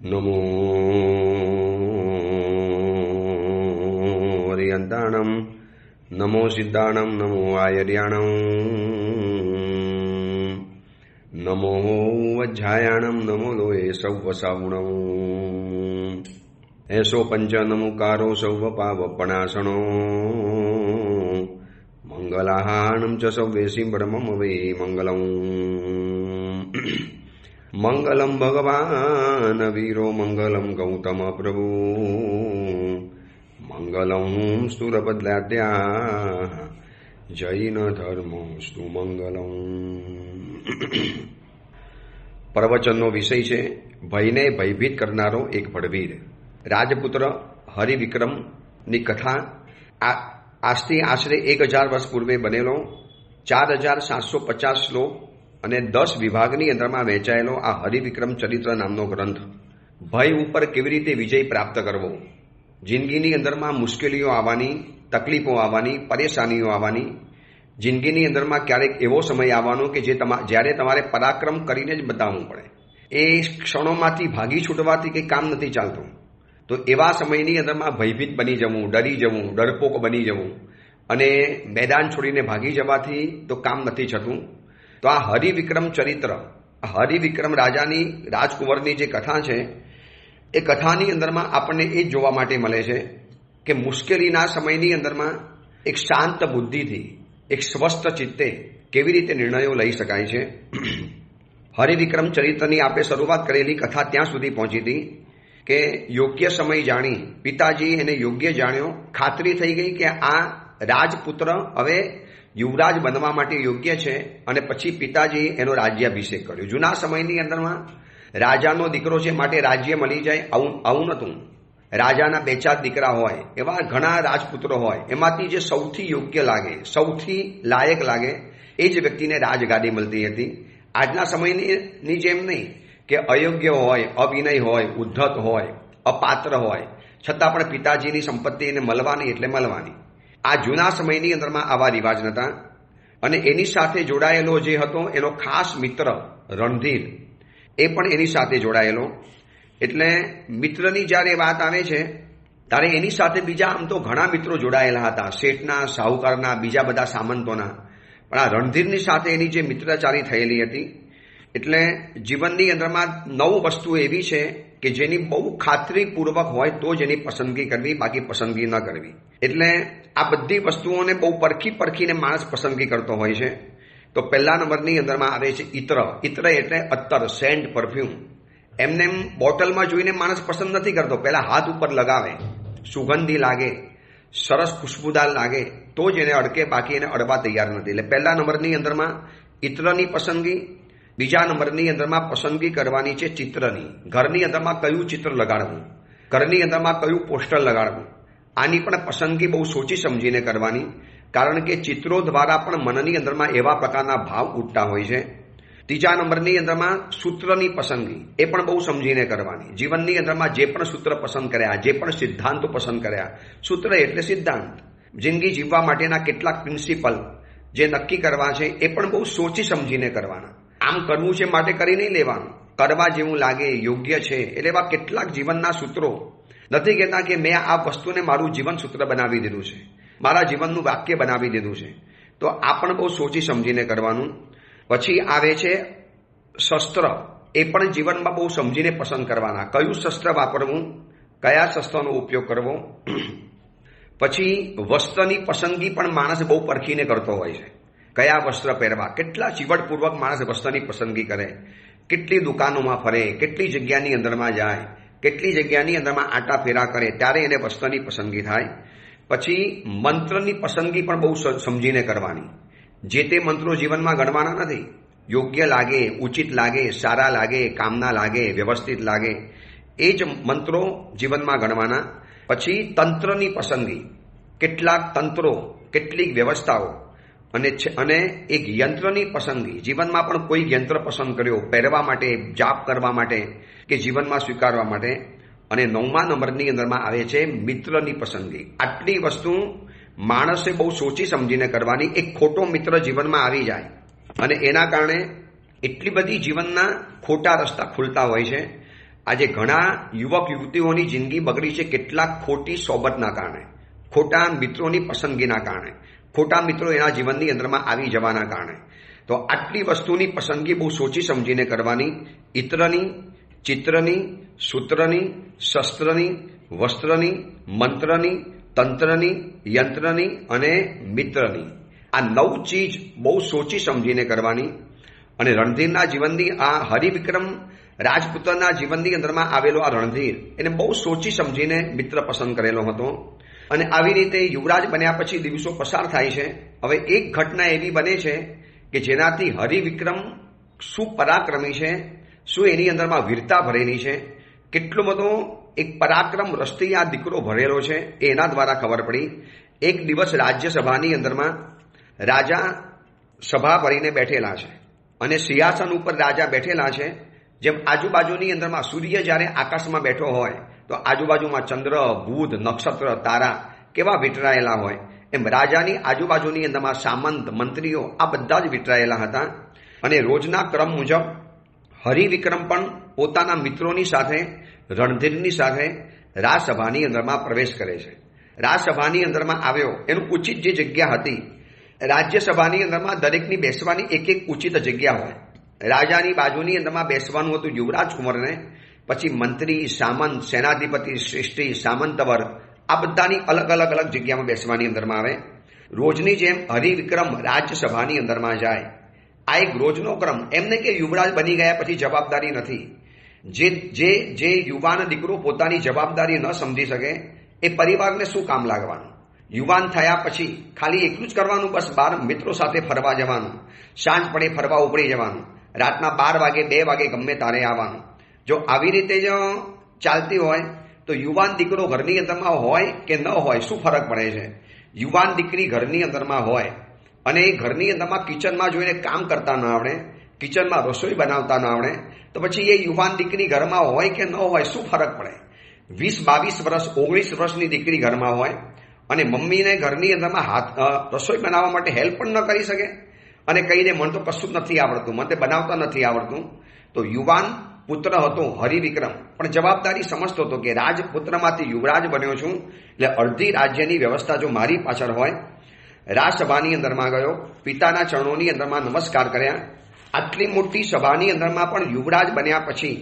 નમો હરિયંતાણમ, નમો સિદ્ધાણમ, નમો આયર્યાણમ, નમો વજ્જાયાણમ, નમો લોહે સૌ સાવણમ, એસો પંચ નમુકારો સૌ પાવપણાસણો, મંગલાહાણમ ચ સૌવેસી બ્રહ્મમ વે મંગલમ. મંગલમ ભગવાન વીરો, મંગલમ ગૌતમ પ્રભુ, મંગલમ સુરભદ્રાદ્યા, જૈન ધર્મસ્તુ મંગલમ. પ્રવચનનો વિષય છે ભયને ભયભીત કરનારો એક ભડવીર. રાજપુત્ર હરિવિક્રમની કથા આજથી આશરે 1000 વર્ષ પૂર્વે બનેલો 4750 શ્લોક અને 10 વિભાગની અંદરમાં વહેંચાયેલો આ હરિવિક્રમ ચરિત્ર નામનો ગ્રંથ. ભય ઉપર કેવી રીતે વિજય પ્રાપ્ત કરવો, જિંદગીની અંદરમાં મુશ્કેલીઓ આવવાની, તકલીફો આવવાની, પરેશાનીઓ આવવાની, જિંદગીની અંદરમાં ક્યારેક એવો સમય આવવાનો કે જ્યારે તમારે પરાક્રમ કરીને જ બતાવવું પડે. એ ક્ષણોમાંથી ભાગી છૂટવાથી કંઈ કામ નથી ચાલતું. તો એવા સમયની અંદરમાં ભયભીત બની જવું, ડરી જવું, ડરપોક બની જવું અને મેદાન છોડીને ભાગી જવાથી તો કામ નથી થતું. તો આ હરિવિક્રમ ચરિત્ર, હરિવિક્રમ રાજાની, રાજકુંવરની જે કથા છે એ કથાની અંદરમાં આપણને એ જ જોવા માટે મળે છે કે મુશ્કેલીના સમયની અંદરમાં એક શાંત બુદ્ધિથી, એક સ્વસ્થ ચિત્તે કેવી રીતે નિર્ણયો લઈ શકાય છે. હરિવિક્રમ ચરિત્રની આપણે શરૂઆત કરેલી કથા ત્યાં સુધી પહોંચી હતી કે યોગ્ય સમય જાણી પિતાજી એને યોગ્ય જાણ્યો, ખાતરી થઈ ગઈ કે આ રાજપુત્ર હવે યુવરાજ બનવા માટે યોગ્ય છે અને પછી પિતાજી એનો રાજ્યાભિષેક કર્યો. જૂના સમયની અંદરમાં રાજાનો દીકરો છે માટે રાજ્ય મળી જાય આવું નહોતું. રાજાના 2-4 દીકરા હોય, એવા ઘણા રાજપુત્રો હોય, એમાંથી જે સૌથી યોગ્ય લાગે, સૌથી લાયક લાગે એ જ વ્યક્તિને રાજગાદી મળતી હતી. આજના સમયની જેમ નહીં કે અયોગ્ય હોય, અવિનય હોય, ઉદ્ધત હોય, અપાત્ર હોય, છતાં પણ પિતાજીની સંપત્તિ એને મળવાની એટલે મળવાની. આ જૂના સમયની અંદરમાં આવા રિવાજ નહોતા. અને એની સાથે જોડાયેલો જે હતો એનો ખાસ મિત્ર રણધીર, એ પણ એની સાથે જોડાયેલો. એટલે મિત્રની જ્યારે વાત આવે છે ત્યારે એની સાથે બીજા આમ તો ઘણા મિત્રો જોડાયેલા હતા, શેઠના, સાહુકારના, બીજા બધા સામંતોના. પણ આ રણધીરની સાથે એની જે મિત્રચારી થયેલી હતી. એટલે જીવનની અંદરમાં 9 વસ્તુ એવી છે કે જેની બહુ ખાતરીપૂર્વક હોય તો જ એની પસંદગી કરવી, બાકી પસંદગી ન કરવી. એટલે આ બધી વસ્તુઓને બહુ પરખીને માણસ પસંદગી કરતો હોય છે. તો પહેલા નંબરની અંદરમાં આવે છે ઇત્ર. ઇત્ર એટલે અત્તર, સેન્ટ, પરફ્યુમ. એમને બોટલમાં જોઈને માણસ પસંદ નથી કરતો, પહેલા હાથ ઉપર લગાવે, સુગંધી લાગે, સરસ ખુશ્બુદાર લાગે તો જ એને અડકે, બાકી એને અડવા તૈયાર નથી. એટલે પહેલા નંબરની અંદરમાં ઇત્રની પસંદગી. બીજા નંબરની અંદરમાં પસંદગી કરવાની છે ચિત્રની. ઘરની અંદરમાં કયું ચિત્ર લગાડવું, ઘરની અંદરમાં કયું પોસ્ટર લગાડવું, આની પણ પસંદગી બહુ સોચી સમજીને કરવાની. કારણ કે ચિત્રો દ્વારા પણ મનની અંદરમાં એવા પ્રકારના ભાવ ઉઠતા હોય છે. ત્રીજા નંબરની અંદરમાં સૂત્રની પસંદગી, એ પણ બહુ સમજીને કરવાની. જીવનની અંદરમાં જે પણ સૂત્ર પસંદ કર્યા, જે પણ સિદ્ધાંતો પસંદ કર્યા, સૂત્ર એટલે સિદ્ધાંત, જિંદગી જીવવા માટેના કેટલાક પ્રિન્સિપલ જે નક્કી કરવા છે એ પણ બહુ સોચી સમજીને કરવાના. આમ કરવું છે માટે કરી નહીં લેવાનું, કરવા જેવું લાગે, યોગ્ય છે એટલે એવા કેટલાક જીવનના સૂત્રો. નથી કહેતા કે મેં આ વસ્તુને મારું જીવન સૂત્ર બનાવી દીધું છે, મારા જીવનનું વાક્ય બનાવી દીધું છે. તો આ પણ બહુ સોચી સમજીને કરવાનું. પછી આવે છે શસ્ત્ર. એ પણ જીવનમાં બહુ સમજીને પસંદ કરવાના, કયું શસ્ત્ર વાપરવું, કયા શસ્ત્રનો ઉપયોગ કરવો. પછી વસ્ત્રની પસંદગી પણ માણસ બહુ પરખીને કરતો હોય છે. કયા વસ્ત્ર પહેરવા, કેટલા ચીવટપૂર્વક માણસ વસ્ત્રની પસંદગી કરે, કેટલી દુકાનોમાં ફરે, કેટલી જગ્યાની અંદરમાં જાય, કેટલી જગ્યાની અંદરમાં આટા ફેરા કરે, ત્યારે એને વસ્ત્રની પસંદગી થાય. પછી મંત્રની પસંદગી પણ બહુ સમજીને કરવાની. જે તે મંત્રો જીવનમાં ગણવાના નથી. યોગ્ય લાગે, ઉચિત લાગે, સારા લાગે, કામના લાગે, વ્યવસ્થિત લાગે, એ જ મંત્રો જીવનમાં ગણવાના. પછી તંત્રની પસંદગી, કેટલાક તંત્રો, કેટલીક વ્યવસ્થાઓ અને એક યંત્રની પસંદગી. જીવનમાં પણ કોઈ યંત્ર પસંદ કર્યો પહેરવા માટે, જાપ કરવા માટે કે જીવનમાં સ્વીકારવા માટે. અને 9મા નંબરની અંદરમાં આવે છે મિત્રની પસંદગી. આટલી વસ્તુ માણસે બહુ સોચી સમજીને કરવાની. એક ખોટો મિત્ર જીવનમાં આવી જાય અને એના કારણે એટલી બધી જીવનના ખોટા રસ્તા ખુલતા હોય છે આજે ઘણા યુવક યુવતીઓની જિંદગી બગડી છે કેટલાક ખોટી સોબતના કારણે, ખોટા મિત્રોની પસંદગીના કારણે, ખોટા મિત્રો એના જીવનની અંદરમાં આવી જવાના કારણે. તો આટલી વસ્તુની પસંદગી બહુ સોચી સમજીને કરવાની. ઇત્રની, ચિત્રની, સૂત્રની, શસ્ત્રની, વસ્ત્રની, મંત્રની, તંત્રની, યંત્રની અને મિત્રની, આ 9 ચીજ બહુ સોચી સમજીને કરવાની. અને રણધીરના જીવનની આ હરિવિક્રમ રાજપુત્રના જીવનની અંદરમાં આવેલો આ રણધીર એને બહુ સોચી સમજીને મિત્ર પસંદ કરેલો હતો. અને આવી રીતે યુવરાજ બન્યા પછી દિવસો પસાર થાય છે. હવે એક ઘટના એવી બને છે કે જેનાથી હરિવિક્રમ શું પરાક્રમી છે, શું એની અંદરમાં વીરતા ભરેલી છે, કેટલો બધો એક પરાક્રમ રસ્તી આ દીકરો ભરેલો છે એ એના દ્વારા ખબર પડી. એક દિવસ રાજ્યસભાની અંદરમાં રાજા સભા ભરીને બેઠેલા છે અને સિંહાસન ઉપર રાજા બેઠેલા છે. જેમ આજુબાજુની અંદરમાં સૂર્ય જ્યારે આકાશમાં બેઠો હોય તો આજુબાજુમાં ચંદ્ર, બુધ, નક્ષત્ર, તારા કેવા વિટરાયેલા હોય, એમ રાજાની આજુબાજુની અંદરમાં સામંત, મંત્રીઓ આ બધા જ વિટરાયેલા હતા. અને રોજના ક્રમ મુજબ હરિવિક્રમ પણ પોતાના મિત્રોની સાથે રણધીરની સાથે રાજસભાની અંદરમાં પ્રવેશ કરે છે. રાજસભાની અંદરમાં આવ્યો, એનું ઉચિત જે જગ્યા હતી, રાજ્યસભાની અંદરમાં દરેકની બેસવાની એક એક ઉચિત જગ્યા હોય. રાજાની બાજુની અંદરમાં બેસવાનું હતું યુવરાજ કુંવરને, પછી મંત્રી, સામંત, સેનાધિપતિ, શ્રેષ્ઠી, સામંતવર આ બધાની અલગ અલગ અલગ જગ્યામાં બેસવાની અંદરમાં આવે. રોજની જેમ હરિવિક્રમ રાજ્યસભાની અંદરમાં જાય. આ એક રોજનો ક્રમ. એમને કે યુવરાજ બની ગયા પછી જવાબદારી નથી. જે યુવાન દીકરો પોતાની જવાબદારી ન સમજી શકે એ પરિવારને શું કામ લાગવાનું. યુવાન થયા પછી ખાલી એટલું જ કરવાનું, બસ બહાર મિત્રો સાથે ફરવા જવાનું, સાંજ પડે ફરવા ઉપડી જવાનું, રાતના 12 વાગે 2 વાગે ગમે તારે આવવાનું. જો આવી રીતે જો ચાલતી હોય તો યુવાન દીકરો ઘરની અંદરમાં હોય કે ન હોય શું ફરક પડે છે. યુવાન દીકરી ઘરની અંદરમાં હોય અને એ ઘરની અંદરમાં કિચનમાં જોઈને કામ કરતા ન આવડે, કિચનમાં રસોઈ બનાવતા ન આવડે, તો પછી એ યુવાન દીકરી ઘરમાં હોય કે ન હોય શું ફરક પડે. 20-22 વર્ષ 19 વર્ષની દીકરી ઘરમાં હોય અને મમ્મીને ઘરની અંદરમાં રસોઈ બનાવવા માટે હેલ્પ પણ ન કરી શકે અને કહીને મને તો કશું જ નથી આવડતું, મને બનાવતા નથી આવડતું. તો યુવાન પુત્ર હતો હરિવિક્રમ, પણ જવાબદારી સમજતો હતો કે રાજપુત્રમાંથી યુવરાજ બન્યો છું એટલે અડધી રાજ્યની વ્યવસ્થા જો મારી પાછળ હોય. રાજસભાની અંદરમાં ગયો, પિતાના ચરણોની અંદરમાં નમસ્કાર કર્યા. આટલી મોટી સભાની અંદરમાં પણ યુવરાજ બન્યા પછી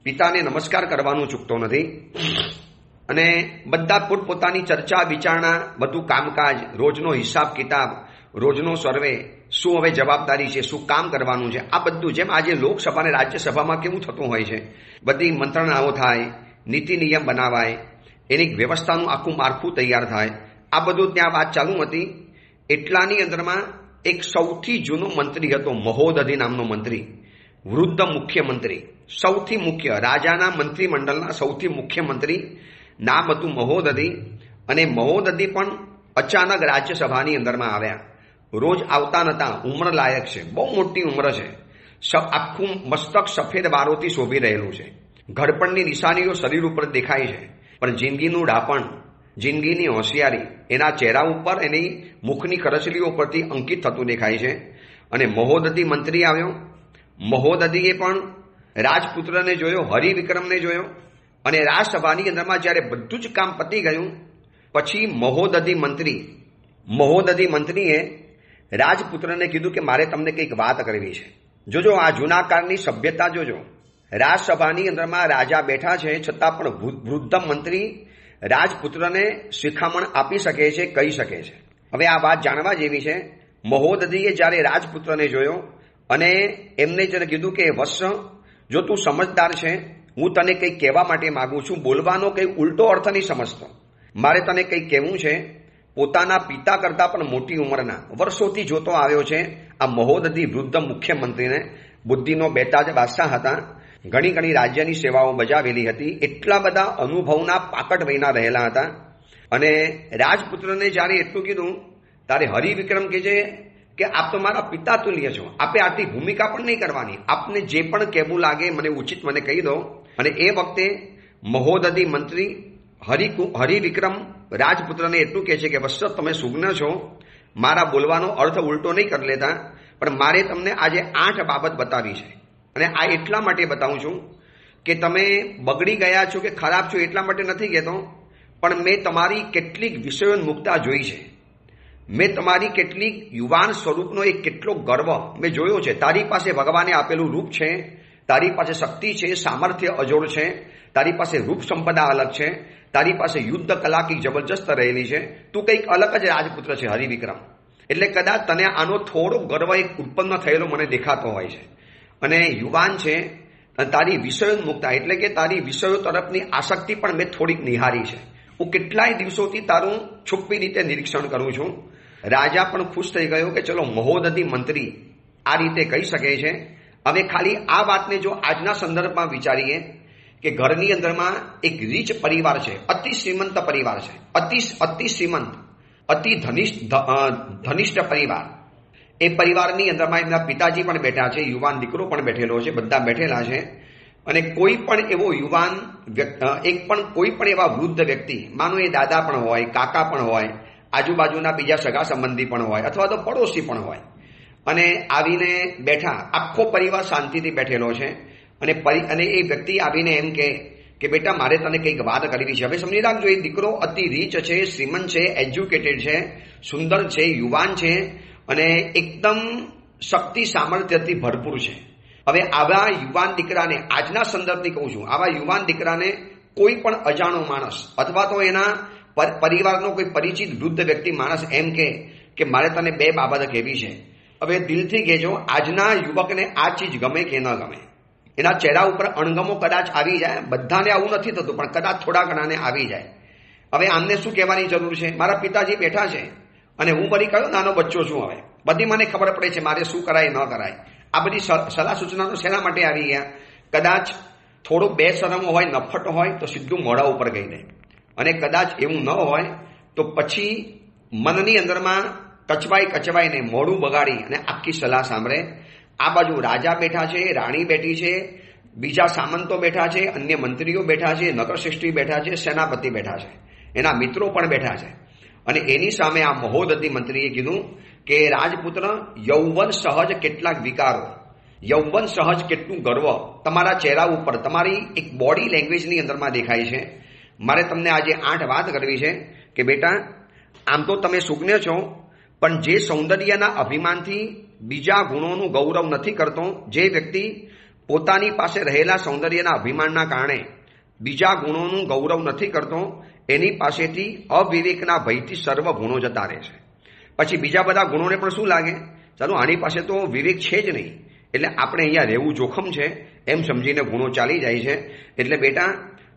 પિતાને નમસ્કાર કરવાનું ચૂકતો નથી. અને બધા પોતપોતાની ચર્ચા વિચારણા, બધું કામકાજ, રોજનો હિસાબ કિતાબ, રોજનો સર્વે, શું હવે જવાબદારી છે, શું કામ કરવાનું છે, આ બધું જેમ આજે લોકસભા અને રાજ્યસભામાં કેવું થતું હોય છે, બધી મંત્રણાઓ થાય, નીતિ નિયમ બનાવાય, એની વ્યવસ્થાનું આખું માળખું તૈયાર થાય, આ બધું ત્યાં વાત ચાલુ હતી. એટલાની અંદરમાં એક સૌથી જૂનો મંત્રી હતો, મહોદધિ નામનો મંત્રી, વૃદ્ધ મુખ્યમંત્રી, સૌથી મુખ્ય રાજાના મંત્રીમંડળના સૌથી મુખ્ય મંત્રી, નામ હતું મહોદધિ. અને મહોદધિ પણ અચાનક રાજ્યસભાની અંદરમાં આવ્યા. રોજ આવતા નતા, ઉંમર લાયક છે, બહુ મોટી ઉંમર છે, આખું મસ્તક સફેદ વારોથી શોભી રહેલું છે, ઘડપણની નિશાનીઓ શરીર ઉપર દેખાય છે, પણ જિંદગીનું ડાપણ, જિંદગીની હોશિયારી એના ચહેરા ઉપર, એની મુખની કરચલીઓ પરથી અંકિત થતું દેખાય છે. અને મહોદધિ મંત્રી આવ્યો. મહોદધિએ પણ રાજપુત્રને જોયો, હરિવિક્રમને જોયો. અને રાજસભાની અંદરમાં જ્યારે બધું જ કામ પતી ગયું પછી મહોદધિ મંત્રીએ રાજપુત્રને કીધું કે મારે તમને કંઈક વાત કરવી છે. જોજો આ જૂના કાળની સભ્યતા જોજો. રાજસભાની અંદરમાં રાજા બેઠા છે છતાં પણ વૃદ્ધ મંત્રી રાજપુત્રને શિખામણ આપી શકે છે, કહી શકે છે. હવે આ વાત જાણવા જેવી છે. મહોદધિએ જ્યારે રાજપુત્રને જોયો અને એમને જ્યારે કીધું કે વત્સ, જો તું સમજદાર છે, હું તને કંઈક કહેવા માટે માગું છું, બોલવાનો કંઈ ઉલટો અર્થ નહીં સમજતો. મારે તને કંઈક કહેવું છે. પોતાના પિતા કરતાં પણ મોટી ઉંમરના, વર્ષોથી જોતો આવ્યો છે આ મહોદધિ વૃદ્ધ મુખ્યમંત્રીને. બુદ્ધિનો બેતાજ બાદશાહ હતા, ઘણી રાજ્યની સેવાઓ બજાવેલી હતી, એટલા બધા અનુભવના પાકટ વહીના રહેલા હતા. અને રાજપુત્રને જ્યારે એટલું કીધું ત્યારે હરિવિક્રમ કહે છે કે આપ તો મારા પિતા તુલ્ય છો, આપે આટલી ભૂમિકા પણ નહીં કરવાની, આપને જે પણ કહેવું લાગે મને ઉચિત મને કહી દો. અને એ વખતે મહોદધિ મંત્રી હરિવિક્રમ રાજપુત્રને એટલું કહે છે કે વત્સ, તમે સુજ્ઞ છો, મારા બોલવાનો અર્થ ઉલટો નહીં કરી લેતા, પણ મારે તમને આજે 8 બાબત બતાવી છે. અને આ એટલા માટે બતાવું છું કે તમે બગડી ગયા છો કે ખરાબ છો એટલા માટે નથી કહેતો, પણ મેં તમારી કેટલીક વિષયોન્મુક્તા જોઈ છે. મેં તમારી કેટલીક યુવાન સ્વરૂપનો એક કેટલો ગર્વ મેં જોયો છે. તારી પાસે ભગવાને આપેલું રૂપ છે, તારી પાસે શક્તિ છે, સામર્થ્ય અજોડ છે, તારી પાસે રૂપ સંપદા અલગ છે, તારી પાસે યુદ્ધ કલા કંઈક જબરજસ્ત રહેલી છે. તું કંઈક અલગ જ રાજપુત્ર છે હરિવિક્રમ. એટલે કદાચ તને આનો થોડો ગર્વ એક ઉત્પન્ન થયેલો મને દેખાતો હોય છે. અને યુવાન છે, તારી વિષયોન્મુક્તા એટલે કે તારી વિષયો તરફની આસક્તિ પણ મેં થોડીક નિહારી છે. હું કેટલાય દિવસોથી તારું છુપી રીતે નિરીક્ષણ કરું છું. રાજા પણ ખુશ થઈ ગયો કે ચલો મહોદધી મંત્રી આ રીતે કહી શકે છે. હવે ખાલી આ વાતને જો આજના સંદર્ભમાં વિચારીએ કે ઘરની અંદરમાં એક રીચ પરિવાર છે, અતિ શ્રીમંત પરિવાર છે, અતિ શ્રીમંત, અતિ ધનિષ્ઠ પરિવાર. એ પરિવારની અંદરમાં એમના પિતાજી પણ બેઠા છે, યુવાન દીકરો પણ બેઠેલો છે, બધા બેઠેલા છે. અને કોઈ પણ એવો યુવાન કોઈ પણ એવા વૃદ્ધ વ્યક્તિ, માનો એ દાદા પણ હોય, કાકા પણ હોય, આજુબાજુના બીજા સગા સંબંધી પણ હોય, અથવા તો પડોશી પણ હોય, અને આવીને બેઠા, આખો પરિવાર શાંતિથી બેઠેલો છે. અને એ વ્યક્તિ આવીને એમ કે બેટા મારે તને કંઈક વાત કરવી છે. હવે સમજી રાખજો, એ દીકરો અતિ રીચ છે, શ્રીમંત છે, એજ્યુકેટેડ છે, સુંદર છે, યુવાન છે અને એકદમ શક્તિ સામર્થ્યથી ભરપૂર છે. હવે આવા યુવાન દીકરાને, આજના સંદર્ભથી કહું છું, આવા યુવાન દીકરાને કોઈ પણ અજાણો માણસ અથવા તો એના પરિવારનો કોઈ પરિચિત વૃદ્ધ વ્યક્તિ માણસ એમ કે મારે તને બે બાબત કહેવી છે. હવે દિલથી કહેજો, આજના યુવકને આ ચીજ ગમે કે ન ગમે, એના ચહેરા ઉપર અણગમો કદાચ આવી જાય. બધાને આવું નથી થતું, પણ કદાચ થોડા ઘણાને આવી જાય. હવે આમને શું કહેવાની જરૂર છે? મારા પિતાજી બેઠા છે અને હું વળી કયો નાનો બચ્ચો છું. હવે બધી મને ખબર પડે છે મારે શું કરાય ન કરાય. આ બધી સલાહ સૂચનાઓ શેના માટે આવી ગયા? કદાચ થોડો બેશરમ હોય, નફટ હોય તો સીધું મોઢા ઉપર કહી દે, અને કદાચ એવું ન હોય તો પછી મનની અંદરમાં કચવાઈને મોઢું બગાડી અને આખી સલાહ સાંભળે. આ બાજુ રાજા બેઠા છે, રાણી બેઠી છે, બીજા સામંતો બેઠા છે, અન્ય મંત્રીઓ બેઠા છે, નગરશ્રેષ્ઠી બેઠા છે, સેનાપતિ બેઠા છે, એના મિત્રો પણ બેઠા છે. અને એની સામે આ મહોદધી મંત્રીએ કીધું કે રાજપુત્ર, યૌવન સહજ કેટલાક વિકારો, યૌવન સહજ કેટલું ગર્વ તમારા ચહેરા ઉપર, તમારી એક બોડી લેંગ્વેજની અંદરમાં દેખાય છે. મારે તમને આજે 8 વાત કરવી છે કે બેટા, આમ તો તમે સુજ્ઞ છો, પણ જે સૌંદર્યના અભિમાનથી બીજા ગુણોનું ગૌરવ નથી કરતો, જે વ્યક્તિ પોતાની પાસે રહેલા સૌંદર્યના અભિમાનના કારણે બીજા ગુણોનું ગૌરવ નથી કરતો, એની પાસેથી અવિવેકના ભયથી સર્વ ગુણો જતા રહે છે. પછી બીજા બધા ગુણોને પણ શું લાગે, ચાલો આની પાસે તો વિવેક છે જ નહીં, એટલે આપણે અહીંયા રહેવું જોખમ છે, એમ સમજીને ગુણો ચાલી જાય છે. એટલે બેટા,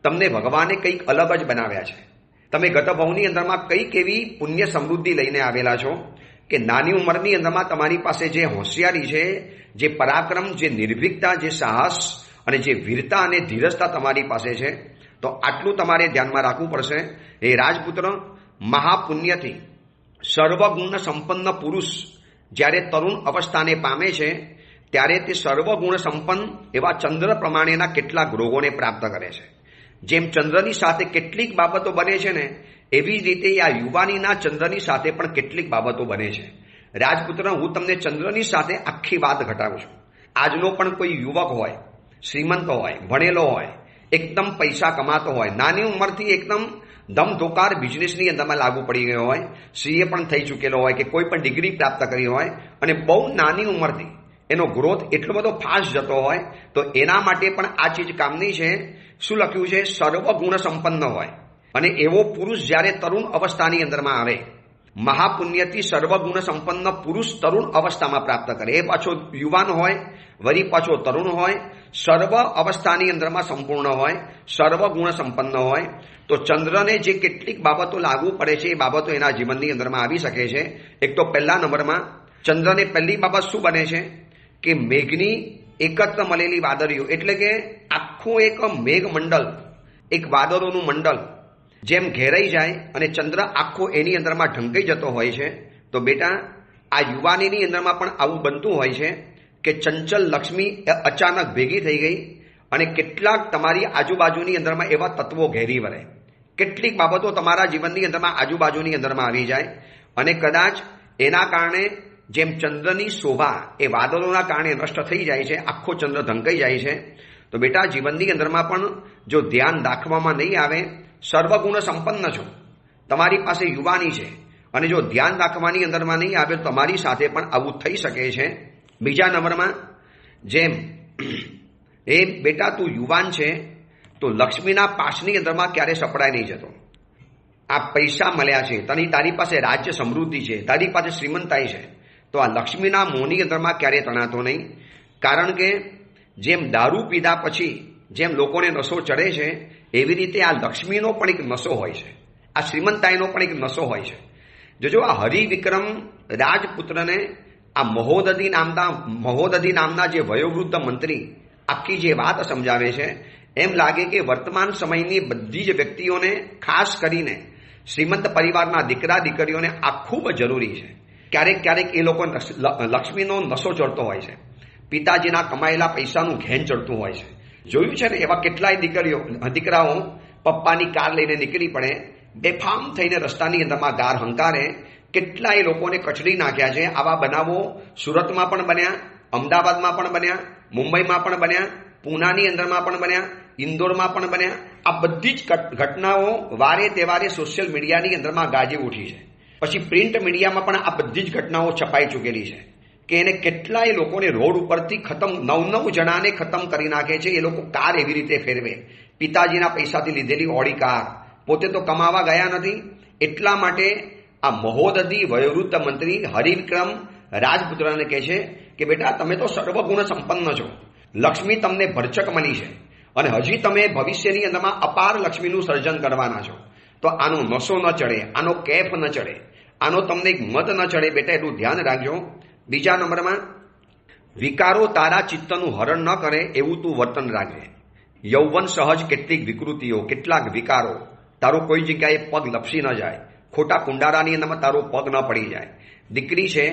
તમને ભગવાને કંઈક અલગ જ બનાવ્યા છે. તમે ગત ભાવની અંદરમાં કંઈક એવી પુણ્ય સમૃદ્ધિ લઈને આવેલા છો કે નાની ઉંમરની અંદરમાં તમારી પાસે જે હોશિયારી છે, જે પરાક્રમ, જે નિર્ભીકતા, જે સાહસ અને જે વીરતા અને ધીરજતા તમારી પાસે છે. તો આટલું તમારે ધ્યાનમાં રાખવું પડશે. એ રાજપુત્ર, મહાપુણ્યથી સર્વગુણ સંપન્ન પુરુષ જ્યારે તરુણ અવસ્થાને પામે છે, ત્યારે તે સર્વગુણ સંપન્ન એવા ચંદ્ર પ્રમાણેના કેટલાક રોગોને પ્રાપ્ત કરે છે. જેમ ચંદ્રની સાથે કેટલીક બાબતો બને છે ને, એવી જ રીતે આ યુવાનીના ચંદ્રની સાથે પણ કેટલીક બાબતો બને છે. રાજપુત્ર, હું તમને ચંદ્રની સાથે આખી વાત ઘટાડું છું. આજનો પણ કોઈ યુવક હોય, શ્રીમંત હોય, ભણેલો હોય, એકદમ પૈસા કમાતો હોય, નાની ઉંમરથી એકદમ ધમધોકાર બિઝનેસની અંદરમાં લાગુ પડી ગયો હોય, સીએ પણ થઈ ચૂકેલો હોય કે કોઈ પણ ડિગ્રી પ્રાપ્ત કરી હોય, અને બહુ નાની ઉંમરથી એનો ગ્રોથ એટલો બધો ફાસ્ટ જતો હોય, તો એના માટે પણ આ ચીજ કામની છે. શું લખ્યું છે? સર્વગુણ સંપન્ન હોય. અને એવો પુરુષ જ્યારે તરુણ અવસ્થાની અંદરમાં આવે, મહાપુણ્યથી સર્વગુણ સંપન્ન પુરુષ તરુણ અવસ્થામાં પ્રાપ્ત કરે. એ પાછો યુવાન હોય, વળી પાછો તરુણ હોય, સર્વ અવસ્થાની અંદરમાં સંપૂર્ણ હોય, સર્વગુણ સંપન્ન હોય, તો ચંદ્રને જે કેટલીક બાબતો લાગુ પડે છે, એ બાબતો એના જીવનની અંદરમાં આવી શકે છે. એક તો પહેલા નંબરમાં ચંદ્રને પહેલી બાબત શું બને છે કે મેઘની એકત્ર મળેલી વાદળીઓ, એટલે કે આખું એક મેઘમંડળ, એક વાદળોનું મંડળ જેમ ઘેરાઈ જાય અને ચંદ્ર આખો એની અંદરમાં ઢંકાઈ જતો હોય છે. તો બેટા, આ યુવાનીની અંદરમાં પણ આવું બનતું હોય છે કે ચંચલ લક્ષ્મી અચાનક ભેગી થઈ ગઈ અને કેટલાક તમારી આજુબાજુની અંદરમાં એવા તત્વો ઘેરી વળે, કેટલીક બાબતો તમારા જીવનની અંદરમાં આજુબાજુની અંદરમાં આવી જાય, અને કદાચ એના કારણે જેમ ચંદ્રની શોભા એ વાદળોના કારણે નષ્ટ થઈ જાય છે, આખો ચંદ્ર ઢંકાઈ જાય છે, તો બેટા જીવનની અંદરમાં પણ જો ધ્યાન રાખવામાં નહીં આવે, સર્વગુણ સંપન્ન છો, તમારી પાસે યુવાની છે, અને જો ધ્યાન રાખવાની અંદરમાં નહીં આવે તો તમારી સાથે પણ આવું થઈ શકે છે. બીજા નંબરમાં, જેમ એ બેટા તું યુવાન છે તો લક્ષ્મીના પાસની અંદરમાં ક્યારે સપડાય નહીં જતો. આ પૈસા મળ્યા છે, તારી પાસે રાજ્ય સમૃદ્ધિ છે, તારી પાસે શ્રીમંતાઈ છે, તો આ લક્ષ્મીના મોહની અંદરમાં ક્યારેય તણાતો નહીં. કારણ કે જેમ દારૂ પીધા પછી જેમ લોકોને નશો ચડે છે, એવી રીતે આ લક્ષ્મીનો પણ એક નશો હોય છે, આ શ્રીમંતાઈનો પણ એક નશો હોય છે. જોજો આ હરિવિક્રમ રાજપુત્રને આ મહોદધિ નામના જે વયોવૃદ્ધ મંત્રી આખી જે વાત સમજાવે છે, એમ લાગે કે વર્તમાન સમયની બધી જ વ્યક્તિઓને, ખાસ કરીને શ્રીમંત પરિવારના દીકરા દીકરીઓને આ ખૂબ જરૂરી છે. ક્યારેક એ લોકો લક્ષ્મીનો નશો ચડતો હોય છે, પિતાજીના કમાયેલા પૈસાનું ઘેન ચડતું હોય છે. જોયું છે ને એવા કેટલાય દીકરાઓ પપ્પાની કાર લઈને નીકળી પડે, બેફામ થઈને રસ્તાની અંદરમાં ગાર હંકારે, કેટલાય લોકોને કચડી નાખ્યા છે. આવા બનાવો સુરતમાં પણ બન્યા, અમદાવાદમાં પણ બન્યા, મુંબઈમાં પણ બન્યા, પૂનાની અંદરમાં પણ બન્યા, ઇન્દોરમાં પણ બન્યા. આ બધી જ ઘટનાઓ વારે તહેવારે સોશિયલ મીડિયાની અંદરમાં ગાજી ઉઠી છે. પછી પ્રિન્ટ મીડિયામાં પણ આ બધી જ ઘટનાઓ છપાઈ ચૂકેલી છે કે એને કેટલાય લોકોને રોડ ઉપરથી 9 જણાને ખતમ કરી નાખે છે. એ લોકો કાર એવી રીતે ફેરવે, પિતાજીના પૈસાથી લીધેલી ઓડી કાર, પોતે તો કમાવા ગયા નથી. એટલા માટે આ મહોદધિ વયોવૃદ્ધ મંત્રી હરિવિક્રમ રાજપુત્રને કહે છે કે બેટા તમે તો સર્વગુણ સંપન્ન છો, લક્ષ્મી તમને ભરચક મળી છે, અને હજી તમે ભવિષ્યની અંદરમાં અપાર લક્ષ્મીનું સર્જન કરવાના છો. તો આનો નશો ન ચડે, આનો કેફ ન ચડે, આનો તમને એક મદ ન ચડે, બેટા એટલું ધ્યાન રાખજો. બીજા નંબરમાં, વિકારો તારા ચિત્તનું હરણ ન કરે એવું તું વર્તન રાખજે. યૌવન સહજ કેટલીક વિકૃતિઓ, કેટલાક વિકારો, તારો કોઈ જગ્યાએ પગ લપસી ન જાય, ખોટા કુંડારાની અંદરમાં તારો પગ ન પડી જાય. દીકરી છે,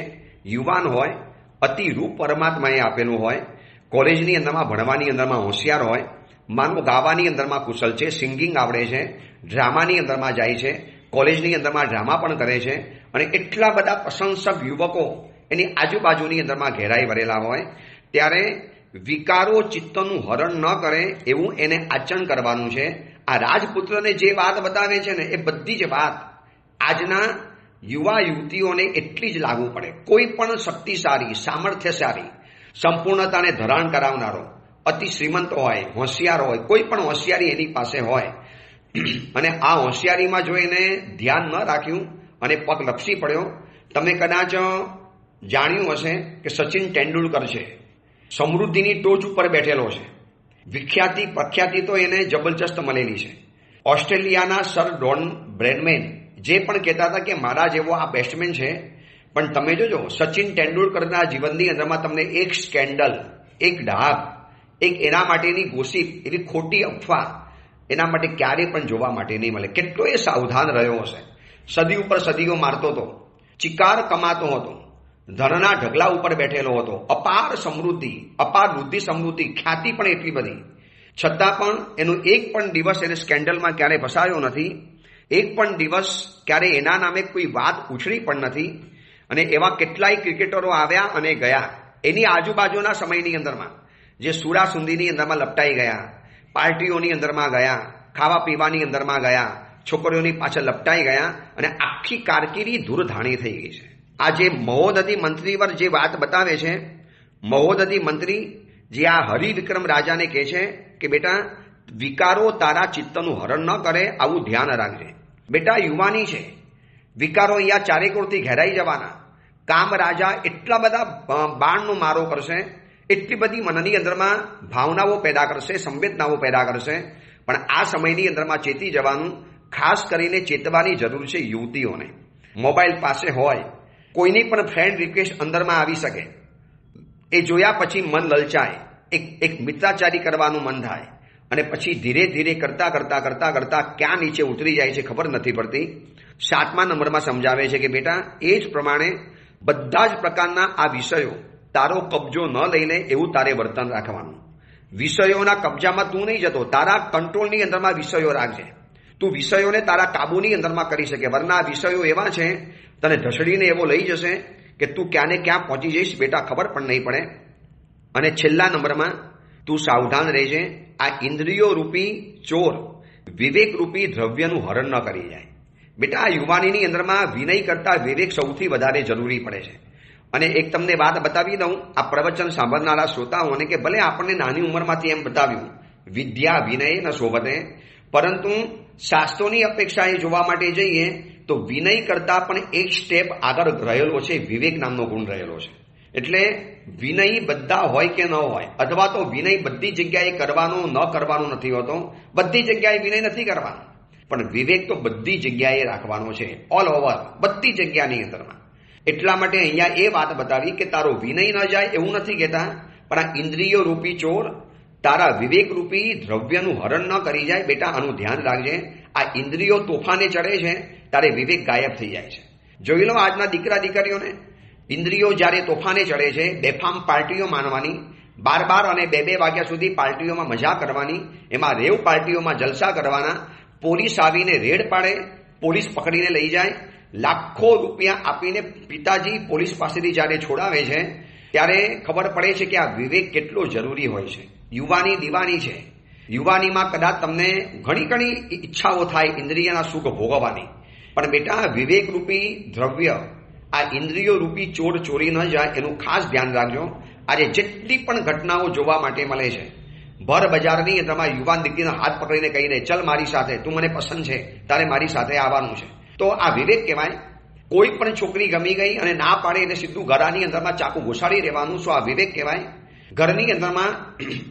યુવાન હોય, અતિ રૂપ પરમાત્માએ આપેલું હોય, કોલેજની અંદરમાં ભણવાની અંદરમાં હોશિયાર હોય, માનો ગાવાની અંદરમાં કુશળ છે, સિંગિંગ આવડે છે, ડ્રામાની અંદરમાં જાય છે, કોલેજની અંદરમાં ડ્રામા પણ કરે છે, અને એટલા બધા પ્રશંસક યુવકો એની આજુબાજુની અંદરમાં ઘેરાઈ વરેલા હોય, ત્યારે વિકારો ચિત્તનું હરણ ન કરે એવું એને આચરણ કરવાનું છે. આ રાજપુત્રને જે વાત બતાવે છે ને, એ બધી જ વાત આજના યુવા યુવતીઓને એટલી જ લાગુ પડે. કોઈ પણ શક્તિશાળી, સામર્થ્યશાળી, સંપૂર્ણતાને ધરાણ કરાવનારો, અતિ શ્રીમંત હોય, હોશિયાર હોય, કોઈ પણ હોશિયારી એની પાસે હોય, અને આ હોશિયારીમાં જો એને ધ્યાન ન રાખ્યું અને પગ લપસી પડ્યો. તમે કદાચ જાણ્યું હશે કે સચિન તેંડુલકર છે, સમૃદ્ધિની ટોચ ઉપર બેઠેલો છે, વિખ્યાતિ પ્રખ્યાતિ તો એને જબરજસ્ત મળેલી છે. ઓસ્ટ્રેલિયાના સર ડોન બ્રેડમેન જે પણ કહેતા હતા કે મારા જેવો આ બેટ્સમેન છે, પણ તમે જોજો સચિન તેંડુલકરના જીવનની અંદરમાં તમને એક સ્કેન્ડલ, એક ડાઘ, એક એના માટેની ગોસિપ, એવી ખોટી અફવા એના માટે ક્યારેય પણ જોવા માટે નહીં મળે. કેટલો એ સાવધાન રહ્યો હશે, સદી ઉપર સદીઓ મારતો હતો, ચિકાર કમાતો હતો, ધનના ઢગલા ઉપર બેઠેલો હતો, અપાર સમૃદ્ધિ, અપાર વૃદ્ધિ સમૃદ્ધિ, ખ્યાતિ પણ એટલી બધી, છતાં પણ એનો એક પણ દિવસ એને સ્કેન્ડલમાં ક્યારેય ફસાયો નથી, એક પણ દિવસ ક્યારે એના નામે કોઈ વાત ઉછળી પણ નથી. અને એવા કેટલાય ક્રિકેટરો આવ્યા અને ગયા એની આજુબાજુના સમયની અંદરમાં, જે સુરા સુંદીની અંદરમાં લપટાઈ ગયા, પાર્ટીઓની અંદરમાં ગયા, ખાવા પીવાની અંદરમાં ગયા, છોકરીઓની પાછળ લપટાઈ ગયા, અને આખી કારકિર્દી ધૂળધાણી થઈ ગઈ છે. આ જે મહોદધિ મંત્રી પર જે વાત બતાવે છે, મહોદધિ મંત્રી જે આ હરિવિક્રમ રાજાને કહે છે કે બેટા વિકારો તારા ચિત્તનું હરણ ન કરે, આવું ધ્યાન રાખજે. બેટા યુવાની છે, વિકારો અહીંયા ચારેકોરથી ઘેરાઈ જવાના. કામ રાજા એટલા બધા બાણનો મારો કરશે, એટલી બધી મનની અંદરમાં ભાવનાઓ પેદા કરશે, સંવેદનાઓ પેદા કરશે. પણ આ સમયની અંદરમાં ચેતી જવાનું, ખાસ કરીને ચેતવાની જરૂર છે યુવતીઓને. મોબાઈલ પાસે હોય, કોઈની પણ ફ્રેન્ડ રિક્વેસ્ટ અંદરમાં આવી શકે, એ જોયા પછી મન લલચાય, એક મિત્રાચારી કરવાનું મન થાય, અને પછી ધીરે ધીરે કરતા કરતા કરતા કરતા ક્યાં નીચે ઉતરી જાય છે ખબર નથી પડતી. 7મા નંબરમાં સમજાવે છે કે બેટા એ જ પ્રમાણે બધા જ પ્રકારના આ વિષયો તારો કબજો ન લઈ લે એવું તારે વર્તન રાખવાનું. વિષયોના કબજામાં તું નહીં જતો, તારા કંટ્રોલની અંદરમાં વિષયો રાખજે. તું વિષયોને તારા કાબુની અંદરમાં કરી શકે, વરના વિષયો એવા છે તને ઢસડીને એવો લઈ જશે કે તું ક્યાં ને ક્યાં પહોંચી જઈશ બેટા, ખબર પણ નહીં પડે. અને છેલ્લા નંબરમાં તું સાવધાન રહેજે, આ ઇન્દ્રિયો રૂપી ચોર વિવેક રૂપી દ્રવ્યનું હરણ ન કરી જાય. બેટા, આ યુવાનીની અંદરમાં વિનય કરતા વિવેક સૌથી વધારે જરૂરી પડે છે. અને એક તમને વાત બતાવી દઉં આ પ્રવચન સાંભળનારા શ્રોતાઓને કે ભલે આપણને નાની ઉંમરમાંથી એમ બતાવ્યું વિદ્યા વિનય ન શોભતે, પરંતુ શાસ્ત્રોની અપેક્ષાએ જોવા માટે જઈએ તો વિનય કરતા પણ એક સ્ટેપ આગળ રહેલો છે વિવેક નામનો ગુણ રહેલો છે. એટલે વિનય બધા હોય કે ન હોય, અથવા તો વિનય બધી જગ્યાએ કરવાનો ન કરવાનો નથી હોતો. બધી જગ્યાએ વિનય નથી કરવાનો, પણ વિવેક તો બધી જગ્યાએ રાખવાનો છે, ઓલ ઓવર બધી જગ્યાની અંદરમાં. એટલા માટે અહીંયા એ વાત બતાવી કે તારો વિનય ન જાય એવું નથી કહેતા, પણ આ ઇન્દ્રિયો રૂપી ચોર તારા વિવેક રૂપી દ્રવ્યનું હરણ ન કરી જાય. બેટા, આનું ધ્યાન રાખજે. આ ઇન્દ્રિયો તોફાને ચડે છે ત્યારે વિવેક ગાયબ થઈ જાય છે. જોઈ લો આજના દીકરા દીકરીઓને, ઇન્દ્રિયો જ્યારે તોફાને ચડે છે, બેફામ પાર્ટીઓ માનવાની, 12 અને 2 વાગ્યા સુધી પાર્ટીઓમાં મજા કરવાની, એમાં રેવ પાર્ટીઓમાં જલસા કરવાના, પોલીસ આવીને રેડ પાડે, પોલીસ પકડીને લઈ જાય, લાખો રૂપિયા આપીને પિતાજી પોલીસ પાસેથી જ્યારે છોડાવે છે ત્યારે ખબર પડે છે કે આ વિવેક કેટલો જરૂરી હોય છે. યુવાની દીવાની છે, યુવાનીમાં કદાચ તમને ઘણી ઈચ્છાઓ થાય ઇન્દ્રિયના સુખ ભોગવવાની, પણ બેટા વિવેક રૂપી દ્રવ્ય આ ઇન્દ્રિયો રૂપી ચોર ચોરી ન જાય એનું ખાસ ધ્યાન રાખજો. આજે જેટલી પણ ઘટનાઓ જોવા માટે મળે છે, ભર બજારની તમારા યુવાન દીકરીના હાથ પકડીને કહીને ચલ મારી સાથે, તું મને પસંદ છે, તારે મારી સાથે આવવાનું છે. તો આ વિવેક કહેવાય. કોઈ પણ છોકરી ગમી ગઈ અને ના પાડે એટલે સીધું ઘરની અંદરમાં ચાકુ ઘુસાડી રહેવાનું, શું આ વિવેક કહેવાય? ઘરની અંદરમાં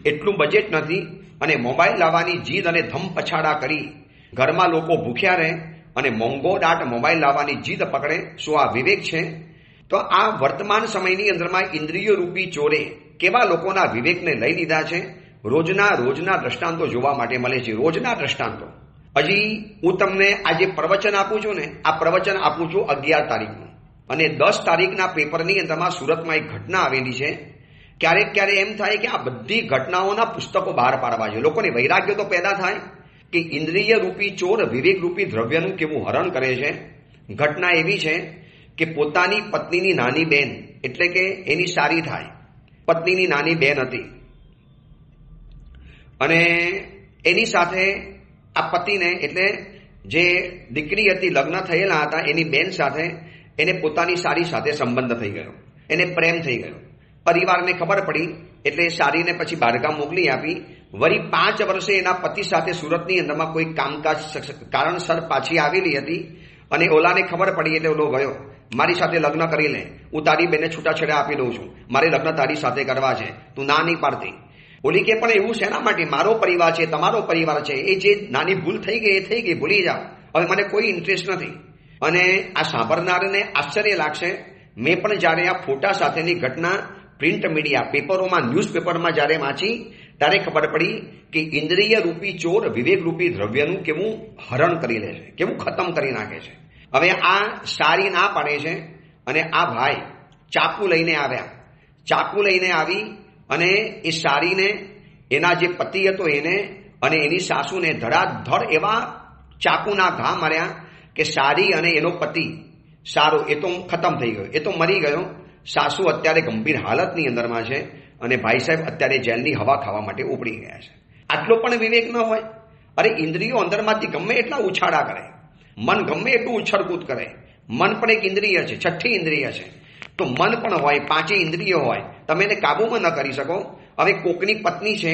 એટલું બજેટ નથી અને મોબાઈલ લાવવાની જીદ અને ધમ પછાડા કરી ઘરમાં લોકો ભૂખ્યા રહે અને મોંઘો દાટ મોબાઈલ લાવવાની જીદ પકડે, શું આ વિવેક છે? તો આ વર્તમાન સમયની અંદરમાં ઇન્દ્રિયો રૂપી ચોરે કેવા લોકોના વિવેકને લઈ લીધા છે, રોજના દ્રષ્ટાંતો જોવા માટે મળે છે. રોજના દ્રષ્ટાંતો. હજી હું તમને આજે પ્રવચન આપું છું ને, આ પ્રવચન આપું છું 11 તારીખનું, અને 10 તારીખના પેપરની અંદરમાં સુરતમાં એક ઘટના આવેલી છે. ક્યારેક એમ થાય કે આ બધી ઘટનાઓના પુસ્તકો બહાર પાડવા જોઈએ. લોકોને વૈરાગ્ય તો પેદા થાય કે ઇન્દ્રિય રૂપી ચોર વિવેક રૂપી દ્રવ્યનું કેવું હરણ કરે છે. ઘટના એવી છે કે પોતાની પત્નીની નાની બેન, એટલે કે એની સારી થાય પત્નીની નાની બેન હતી, અને એની સાથે આ પતિને એટલે જે દીકરી હતી, લગ્ન થયેલા હતા, એની બેન સાથે એને પોતાની સારી સાથે સંબંધ થઈ ગયો, એને પ્રેમ થઈ ગયો. પરિવારને ખબર પડી એટલે સારીને પછી બહારગામ મોકલી આપી. વળી 5 વર્ષે એના પતિ સાથે સુરતની અંદરમાં કોઈ કામકાજ કારણસર પાછી આવેલી હતી, અને ઓલાને ખબર પડી એટલે ઓલો ગયો, મારી સાથે લગ્ન કરી લે, હું તારી બેને છૂટાછેડા આપી દઉં છું, મારે લગ્ન તારી સાથે કરવા છે, તું ના નહીં પાડતી. ઓલી કે પણ એવું શેના માટે? મારો પરિવાર છે, તમારો પરિવાર છે, એ જે નાની ભૂલ થઈ ગઈ એ થઈ ગઈ, ભૂલી જાઓ, હવે મને કોઈ ઇન્ટરેસ્ટ નથી. અને આ સાંભળનારને આશ્ચર્ય લાગશે, મેં પણ જ્યારે આ ફોટા સાથેની ઘટના પ્રિન્ટ મીડિયા પેપરોમાં, ન્યૂઝપેપરમાં જ્યારે વાંચી ત્યારે ખબર પડી કે ઇન્દ્રિય રૂપી ચોર વિવેક રૂપી દ્રવ્યનું કેવું હરણ કરી લે છે, કેવું ખતમ કરી નાખે છે. હવે આ સારી ના પાડે છે અને આ ભાઈ ચાકુ લઈને આવ્યા. ચાકુ લઈને આવી અને એ સારીને, એના જે પતિ હતો એને અને એની સાસુને ધડાધડ એવા ચાકુના ઘા માર્યા કે સારી અને એનો પતિ સારો એ તો ખતમ થઈ ગયો, એ તો મરી ગયો. સાસુ અત્યારે ગંભીર હાલતની અંદરમાં છે અને ભાઈ સાહેબ અત્યારે જેલની હવા ખાવા માટે ઉપડી ગયા છે. આટલો પણ વિવેક ન હોય? અરે ઇન્દ્રિયો અંદરમાંથી ગમે એટલા ઉછાળા કરે, મન ગમે એટલું ઉછળકૂદ કરે, મન પણ એક ઇન્દ્રિય છે, 6ઠ્ઠી ઇન્દ્રિય છે. તો મન પણ હોય, 5 ઇન્દ્રિયો હોય, તમે એને કાબુમાં ન કરી શકો. હવે કોકની પત્ની છે,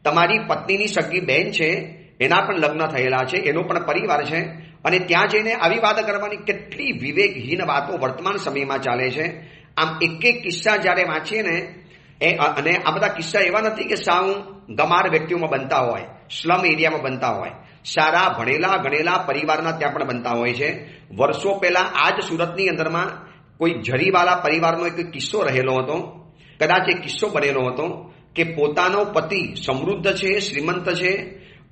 તમારી પત્નીની સગી બહેન છે, એના પણ લગ્ન થયેલા છે, એનો પણ પરિવાર છે, અને ત્યાં જઈને આવી વાત કરવાની કેટલી વિવેકહીન વાતો વર્તમાન સમયમાં ચાલે છે. આમ એક કિસ્સા જ્યારે વાંચીએ ને, અને આ બધા કિસ્સા એવા નથી કે સાવ ગમાર વ્યક્તિઓમાં બનતા હોય, સ્લમ એરિયામાં બનતા હોય, સારા ભણેલા ગણેલા પરિવારના ત્યાં પણ બનતા હોય છે. વર્ષો પહેલા આ જ સુરતની અંદરમાં કોઈ જરીવાલા પરિવારનો એક કિસ્સો રહેલો હતો. કદાચ એ કિસ્સો બનેલો હતો કે પોતાનો પતિ સમૃદ્ધ છે, શ્રીમંત છે,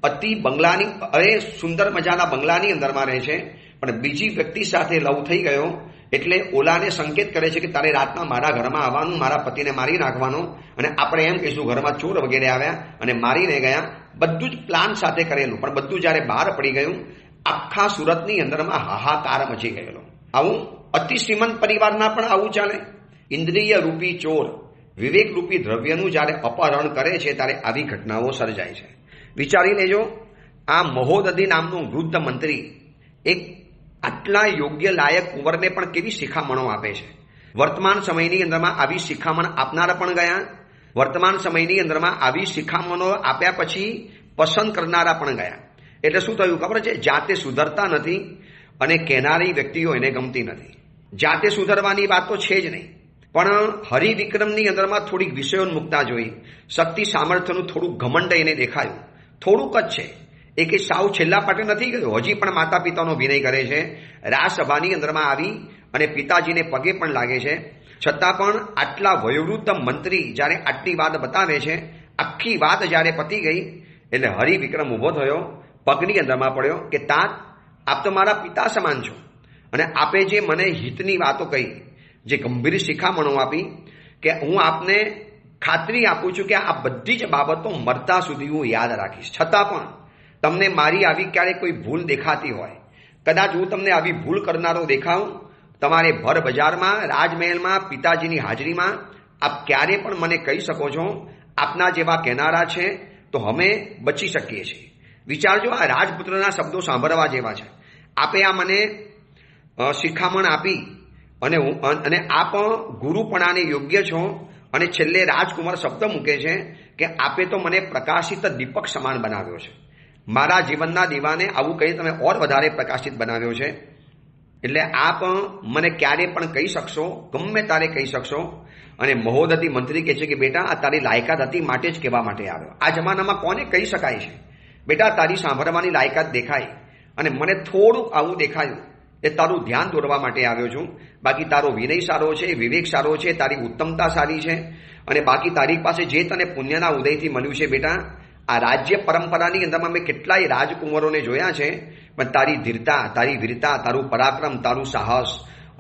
અતિ બંગલાની, અરે સુંદર મજાના બંગલાની અંદરમાં રહે છે, પણ બીજી વ્યક્તિ સાથે લવ થઈ ગયો એટલે ઓલાને સંકેત કરે છે કે તારે રાતના મારા ઘરમાં આવવાનું, મારા પતિને મારી નાખવાનો, અને આપણે એમ કહીશું ઘરમાં ચોર વગેરે આવ્યા અને મારીને ગયા. બધું જ પ્લાન સાથે કરેલું, પણ બધું જ્યારે બહાર પડી ગયું, આખા સુરતની અંદરમાં હાહાકાર મચી ગયેલો. આવું અતિ શ્રીમંત પરિવારના પણ આવું ચાલે. ઇન્દ્રિય રૂપી ચોર વિવેકરૂપી દ્રવ્યનું જ્યારે અપહરણ કરે છે ત્યારે આવી ઘટનાઓ સર્જાય છે. વિચારી લેજો, આ મહોદધિ નામનો વૃદ્ધ મંત્રી એક આટલા યોગ્ય લાયક કુંવરને પણ કેવી શિખામણો આપે છે. વર્તમાન સમયની અંદરમાં આવી શિખામણ આપનારા પણ ગયા, વર્તમાન સમયની અંદરમાં આવી શિખામણો આપ્યા પછી પસંદ કરનારા પણ ગયા. એટલે શું થયું ખબર છે? જાતે સુધરતા નથી અને કહેનારી વ્યક્તિઓ એને ગમતી નથી. જાતે સુધરવાની વાત તો છે જ નહીં, પણ હરિવિક્રમની અંદરમાં થોડીક વિષયોન્મુક્તા જોઈ, શક્તિ સામર્થ્યનું થોડું ઘમંડ એને દેખાયું. થોડુંક જ છે, એ કે સાવ છેલ્લા પાટે નથી ગયો, હજી પણ માતા પિતાનો વિનય કરે છે. રાજસભાની અંદરમાં આવી અને પિતાજીને પગે પણ લાગે છે. છતાં પણ આટલા વયોવૃદ્ધ મંત્રી જ્યારે આટલી વાત બતાવે છે, આખી વાત જ્યારે પતી ગઈ એટલે હરિવિક્રમ ઊભો થયો, પગની અંદરમાં પડ્યો કે તાત, આપ તો મારા પિતા સમાન છો અને આપે જે મને હિતની વાતો કહી, જે ગંભીર શિખામણો આપી, કે હું આપને ખાતરી આપું છું કે આ બધી જ બાબતો મરતા સુધી હું યાદ રાખીશ. છતાં પણ તમને મારી આવી ક્યારેક કોઈ ભૂલ દેખાતી હોય, કદાચ હું તમને આવી ભૂલ કરનારો દેખાઉં, તમારે ભર બજારમાં, રાજમહેલમાં, પિતાજીની હાજરીમાં આપ ક્યારે પણ મને કહી શકો છો, આપના જેવા કહેનારા છે તો અમે બચી શકીએ છીએ. વિચારજો, આ રાજપુત્રના શબ્દો સાંભળવા જેવા છે. આપે આ મને શિખામણ આપી અને આપ ગુરુપણાને યોગ્ય છો અને છેલ્લે રાજકુમાર શબ્દ મૂકે છે કે આપે તો મને પ્રકાશિત દીપક સમાન બનાવ્યો છે. મારા જીવનના દીવાને આવું કહી તમે ઓર વધારે પ્રકાશિત બનાવ્યો છે. એટલે આપ મને ક્યારે પણ કહી શકશો, ગમે તારે કહી શકશો. અને મહોદધિ મંત્રી કહે છે કે બેટા, આ તારી લાયકાત હતી માટે જ કહેવા માટે આવ્યો. આ જમાનામાં કોને કહી શકાય છે? બેટા, તારી સાંભળવાની લાયકાત દેખાય અને મને થોડુંક આવું દેખાયું, એ તારું ધ્યાન દોરવા માટે આવ્યો છું. બાકી તારો વિનય સારો છે, વિવેક સારો છે, તારી ઉત્તમતા સારી છે અને બાકી તારી પાસે જે તને પુણ્યના ઉદયથી મળ્યું છે બેટા, આ રાજ્ય પરંપરાની અંદરમાં મેં કેટલાય રાજકુંવરોને જોયા છે, પણ તારી ધીરતા, તારી વીરતા, તારું પરાક્રમ, તારું સાહસ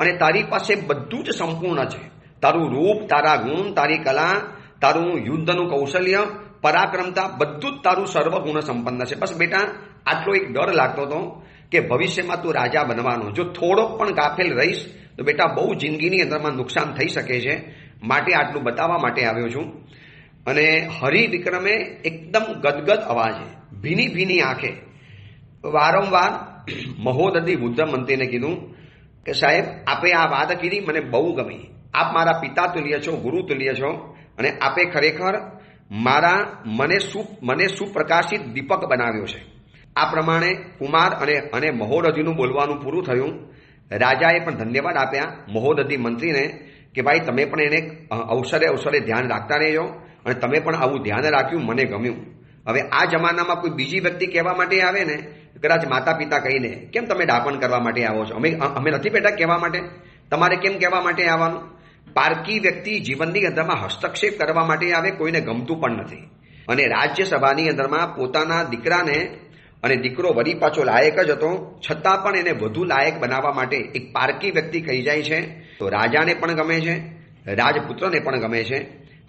અને તારી પાસે બધું જ સંપૂર્ણ છે. તારું રૂપ, તારા ગુણ, તારી કલા, તારું યુદ્ધનું કૌશલ્ય, પરાક્રમતા, બધું જ તારું સર્વગુણ સંપન્ન છે. બસ બેટા, આટલો એક ડર લાગતો હતો કે ભવિષ્યમાં તું રાજા બનવાનો, જો થોડોક પણ ગાફેલ રહીશ તો બેટા બહુ જિંદગીની અંદરમાં નુકસાન થઈ શકે છે. માટે આટલું બતાવવા માટે આવ્યો છું. અને હરિવિક્રમે એકદમ ગદગદ અવાજે, ભીની ભીની આંખે વારંવાર મહોદધિ વૃદ્ધ મંત્રીને કીધું કે સાહેબ, આપે આ વાત કીધી મને બહુ ગમી. આપ મારા પિતા તુલ્ય છો, ગુરુ તુલ્ય છો અને આપે ખરેખર મને સુપ્રકાશિત દીપક બનાવ્યો છે. આ પ્રમાણે કુમાર અને મહોદધિનું બોલવાનું પૂરું થયું. રાજાએ પણ ધન્યવાદ આપ્યા મહોદધિ મંત્રીને કે ભાઈ તમે પણ એને અવસરે ધ્યાન રાખતા રહેજો અને તમે પણ આવું ધ્યાન રાખ્યું, મને ગમ્યું. હવે આ જમાનામાં કોઈ બીજી વ્યક્તિ કહેવા માટે આવે ને, કદાચ માતા પિતા કહીને કેમ તમે ડાપણ કરવા માટે આવો છો, અમે નથી બેટા કહેવા માટે, તમારે કેમ કહેવા માટે આવવાનું? પારકી વ્યક્તિ જીવનની અંદરમાં હસ્તક્ષેપ કરવા માટે આવે, કોઈને ગમતું પણ નથી. અને રાજ્યસભાની અંદરમાં પોતાના દીકરાને, અને દીકરો વળી પાછો લાયક જ હતો, છતાં પણ એને વધુ લાયક બનાવવા માટે એક પારકી વ્યક્તિ કહી જાય છે તો રાજાને પણ ગમે છે, રાજપુત્રને પણ ગમે છે.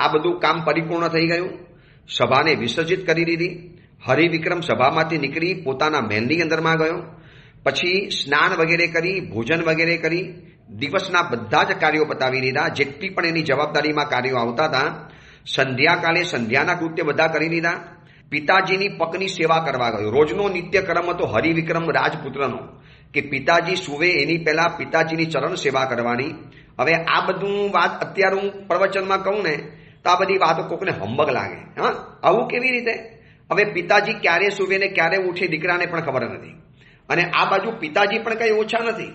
આ બધું કામ પરિપૂર્ણ થઈ ગયું. સભાને વિસર્જિત કરી દીધી. હરિવિક્રમ સભામાંથી નીકળી પોતાના મહેલની અંદરમાં ગયો. પછી સ્નાન વગેરે કરી, ભોજન વગેરે કરી, દિવસના બધા જ કાર્યો પતાવી દીધા, જેટલી પણ એની જવાબદારીમાં કાર્યો આવતા હતા. સંધ્યાકાલે સંધ્યાના કૃત્ય બધા કરી લીધા. પિતાજીની પગની સેવા કરવા ગયો. રોજનો નિત્યક્રમ હતો હરિવિક્રમ રાજપુત્રનો કે પિતાજી સુવે એની પહેલા પિતાજીની ચરણ સેવા કરવાની. હવે આ બધું વાત અત્યારે હું પ્રવચનમાં કહું ને તો આ બધી વાતો કોકને હંબગ લાગે. હા, આવું કેવી રીતે? હવે પિતાજી ક્યારે સુવે ને ક્યારે ઉઠે દીકરાને પણ ખબર નથી. અને આ બાજુ પિતાજી પણ કઈ ઓછા નથી.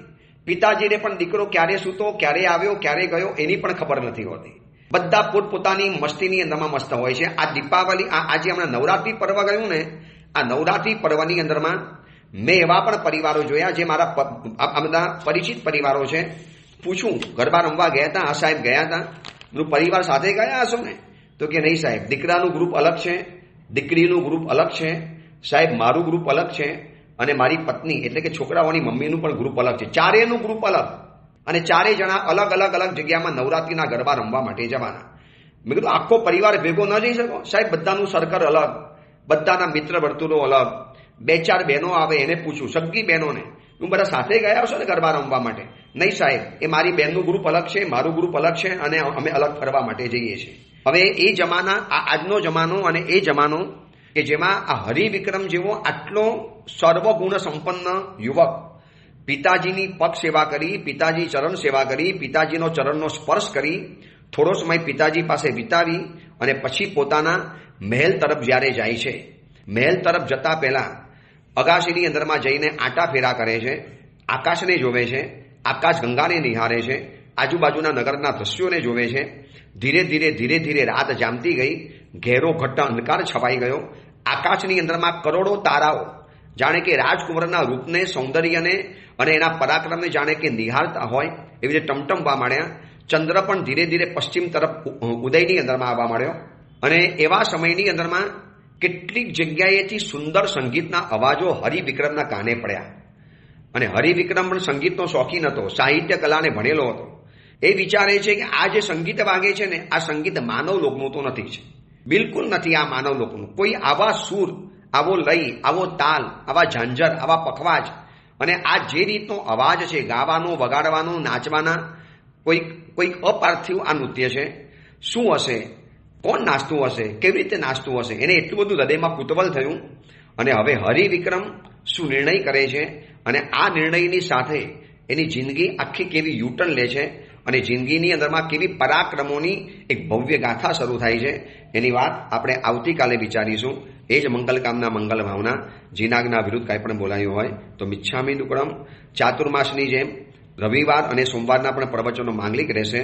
પિતાજીને પણ દીકરો ક્યારે સૂતો, ક્યારે આવ્યો, ક્યારે ગયો એની પણ ખબર નથી હોતી. બધા પોતપોતાની મસ્તીની અંદરમાં મસ્ત હોય છે. આ દીપાવલી, આજે હમણાં નવરાત્રી પર્વ ગયું ને, આ નવરાત્રી પર્વની અંદરમાં મેં એવા પણ પરિવારો જોયા જે મારા બધા પરિચિત પરિવારો છે. પૂછું, ગરબા રમવા ગયા હતા? આ સાહેબ ગયા હતા? પરિવાર સાથે ગયા હશો ને? તો કે નહીં સાહેબ, દીકરાનું ગ્રુપ અલગ છે, દીકરીનું ગ્રુપ અલગ છે, સાહેબ મારું ગ્રુપ અલગ છે અને મારી પત્ની એટલે કે છોકરાઓની મમ્મીનું પણ ગ્રુપ અલગ છે. ચારેયનું ગ્રુપ અલગ અને ચારેય જણા અલગ જગ્યામાં નવરાત્રીના ગરબા રમવા માટે જવાના. મેં કીધું આખો પરિવાર ભેગો ન જઈ શકો? સાહેબ બધાનું સર્કલ અલગ, બધાના મિત્ર વર્તુળો અલગ. 2-4 બહેનો આવે એને પૂછું, સગી બહેનોને, હું બધા સાથે ગયા હશો ને ગરબા રમવા માટે? નહીં સાહેબ, એ મારી બહેનનું ગ્રુપ અલગ છે, મારું ગ્રુપ અલગ છે અને અમે અલગ ફરવા માટે જઈએ છીએ. હવે એ જમાના, આજનો જમાનો અને એ જમાનો કે જેમાં આ હરિવિક્રમ જેવો આટલો સર્વગુણ સંપન્ન યુવક પિતાજીની પગ સેવા કરી, પિતાજી ચરણ સેવા કરી, પિતાજીનો ચરણનો સ્પર્શ કરી, થોડો સમય પિતાજી પાસે વિતાવી અને પછી પોતાના મહેલ તરફ જ્યારે જાય છે, મહેલ તરફ જતા પહેલા અગાશીની અંદરમાં જઈને આંટા ફેરા કરે છે, આકાશને જોવે છે, આકાશ ગંગાને નિહાળે છે, આજુબાજુના નગરના દ્રશ્યોને જોવે છે. ધીરે ધીરે ધીરે ધીરે રાત જામતી ગઈ, ઘેરો ઘટ્ટ અંધકાર છવાઈ ગયો. આકાશની અંદરમાં કરોડો તારાઓ જાણે કે રાજકુંવરના રૂપને, સૌંદર્યને અને એના પરાક્રમને જાણે કે નિહાળતા હોય એવી રીતે ટમટમવા માંડ્યા. ચંદ્ર પણ ધીરે ધીરે પશ્ચિમ તરફ ઉદયની અંદરમાં આવવા માંડ્યો અને એવા સમયની અંદરમાં કેટલીક જગ્યાએથી સુંદર સંગીતના અવાજો હરિવિક્રમના કાને પડ્યા. અને હરિવિક્રમ પણ સંગીતનો શોખીન હતો, સાહિત્ય કલાને ભણેલો હતો. એ વિચારે છે કે આ જે સંગીત વાગે છે ને, આ સંગીત માનવ લોકનું તો નથી છે, બિલકુલ નથી આ માનવ લોકનું. કોઈ આવા સૂર, આવો લય, આવો તાલ, આવા ઝાંઝર, આવા પખવાજ અને આ જે રીતનો અવાજ છે ગાવાનો, વગાડવાનો, નાચવાના, કોઈક અપાર્થિવ આ નૃત્ય છે. શું હશે? કોણ નાચતું હશે? કેવી રીતે નાચતું હશે? એને એટલું બધું હૃદયમાં કુતૂહલ થયું. અને હવે હરિવિક્રમ શું નિર્ણય કરે છે અને આ નિર્ણયની સાથે એની જિંદગી આખી કેવી યુટર્ન લે છે અને જિંદગીની અંદરમાં કેવી પરાક્રમોની એક ભવ્ય ગાથા શરૂ થાય છે, એની વાત આપણે આવતીકાલે વિચારીશું. એ જ મંગલકામના મંગલ ભાવના. જીનાગના વિરુદ્ધ કાંઈ પણ બોલાયું હોય તો મિચ્છામી દુક્કડમ. ચાતુર્માસની જેમ રવિવાર અને સોમવારના પણ પ્રવચનો માંગલિક રહેશે.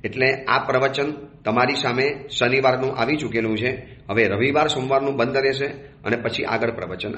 એટલે આ પ્રવચન તમારી સામે શનિવારનું આવી ચૂકેલું છે. હવે રવિવાર સોમવારનું બંધ રહેશે અને પછી આગળ પ્રવચન